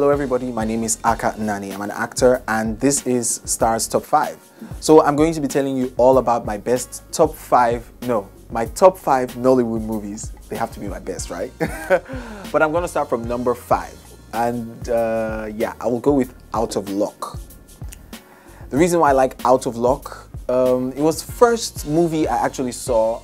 Hello everybody, my name is Akah Nnani. I'm an actor and this is Stars Top 5. So I'm going to be telling you all about my my top 5 Nollywood movies. They have to be my best, right? But I'm going to start from number 5. And yeah, I will go with Out of Luck. The reason why I like Out of Luck, it was the first movie I actually saw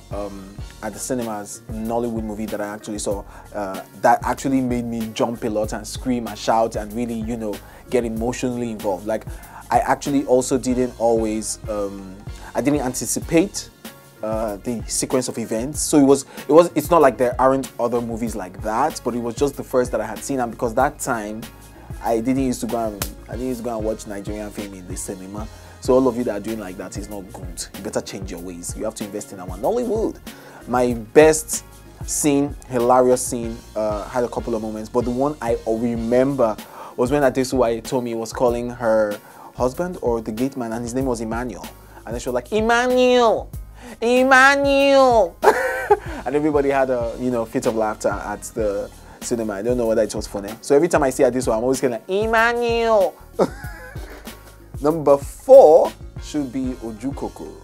at the cinemas, Nollywood movie that I actually saw that actually made me jump a lot and scream and shout and really, you know, get emotionally involved. Like, I actually also didn't always, I didn't anticipate the sequence of events. So it's not like there aren't other movies like that, but it was just the first that I had seen, and because that time I didn't used to go and watch Nigerian film in the cinema. So all of you that are doing like that is not good. You better change your ways. You have to invest in our Nollywood. My best scene, hilarious scene, had a couple of moments, but the one I remember was when Adesua Etomi was calling her husband or the gate man, and his name was Emmanuel. And then she was like, Emmanuel! Emmanuel! And everybody had a, you know, fit of laughter at the cinema. I don't know whether it was funny. So every time I see Adesua, I'm always kind of like, Emmanuel! Number 4 should be Oju Kokoro.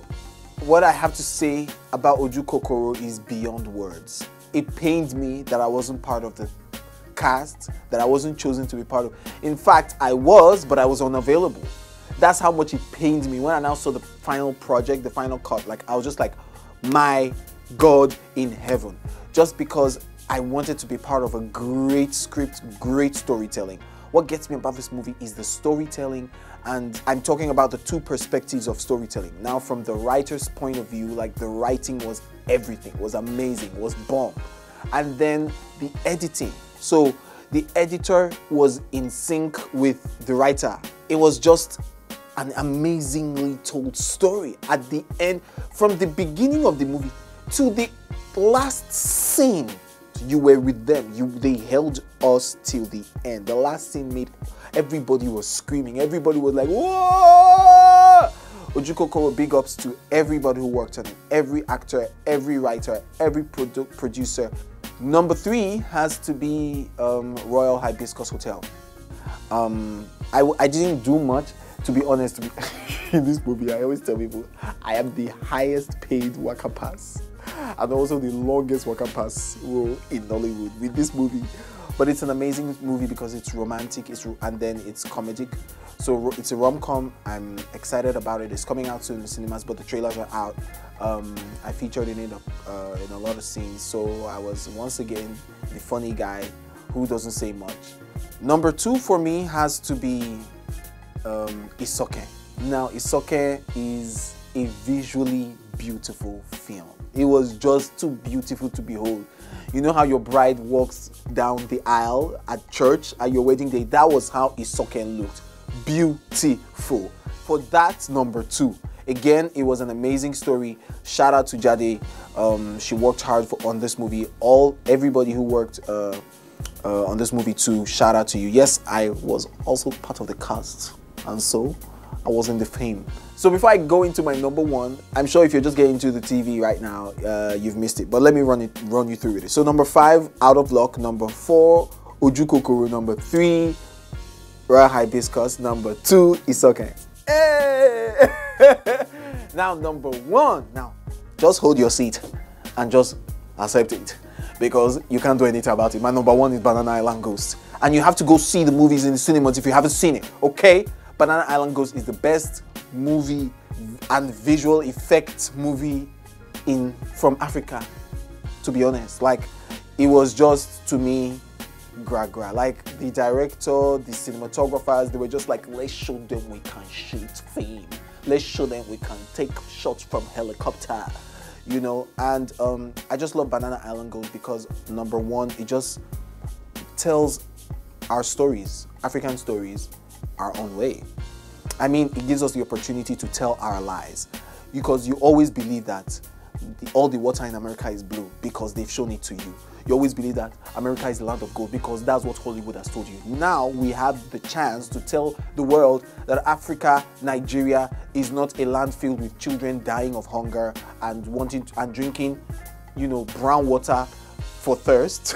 What I have to say about Oju Kokoro is beyond words. It pained me that I wasn't part of the cast, that I wasn't chosen to be part of. In fact, I was, but I was unavailable. That's how much it pained me. When I now saw the final project, the final cut, like, I was just like, my God in heaven. Just because I wanted to be part of a great script, great storytelling. What gets me about this movie is the storytelling, and I'm talking about the two perspectives of storytelling. Now, from the writer's point of view, like, the writing was everything, was amazing, was bomb. And then the editing. So the editor was in sync with the writer. It was just an amazingly told story. At the end, from the beginning of the movie to the last scene, you were with them. They held us till the end. The last scene made everybody was screaming. Everybody was like, whoa! Oju Kokoro, big ups to everybody who worked on it. Every actor, every writer, every producer. Number 3 has to be Royal Hibiscus Hotel. I didn't do much, to be honest. In this movie, I always tell people, I am the highest paid Waka Pass, and also the longest Waka Pass role in Nollywood with this movie. But it's an amazing movie because it's romantic, and then it's comedic. So it's a rom-com. I'm excited about it. It's coming out soon in the cinemas, but the trailers are out. I featured in it in a lot of scenes. So I was once again the funny guy who doesn't say much. Number 2 for me has to be Isoke. Now, Isoke is a visually beautiful film. It was just too beautiful to behold. You know how your bride walks down the aisle at church at your wedding day? That was how Isoke looked. Beautiful. For that, number 2. Again, it was an amazing story. Shout out to Jade. She worked hard on this movie. Everybody who worked on this movie too, shout out to you. Yes, I was also part of the cast, and so I was in the fame. So before I go into my number 1, I'm sure if you're just getting to the TV right now, you've missed it. But let me run you through it. So number 5, Out of Luck. Number 4, Oju Kokoro. Number 3, Royal Hibiscus. Number 2, Isoke. Hey! Now number 1. Now, just hold your seat and just accept it, because you can't do anything about it. My number 1 is Banana Island Ghost, and you have to go see the movies in the cinemas if you haven't seen it. Okay? Banana Island Ghost is the best movie and visual effects movie from Africa, to be honest. Like, it was just, to me, gra. Like, the director, the cinematographers, they were just like, let's show them we can shoot film. Let's show them we can take shots from helicopter, you know. And I just love Banana Island Ghost because, number 1, it just tells our stories, African stories, our own way. I mean, it gives us the opportunity to tell our lies, because you always believe that all the water in America is blue because they've shown it to you. You always believe that America is the land of gold because that's what Hollywood has told you. Now we have the chance to tell the world that Africa, Nigeria, is not a land filled with children dying of hunger and drinking, you know, brown water for thirst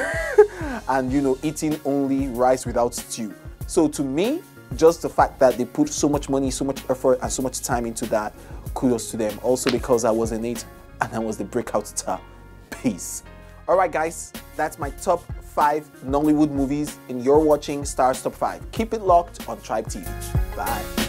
and, you know, eating only rice without stew. So to me, just the fact that they put so much money, so much effort, and so much time into that, kudos to them. Also because I was in it and I was the breakout star. Peace. Alright guys, that's my top 5 Nollywood movies, and you're watching Stars Top 5. Keep it locked on Tribe TV. Bye.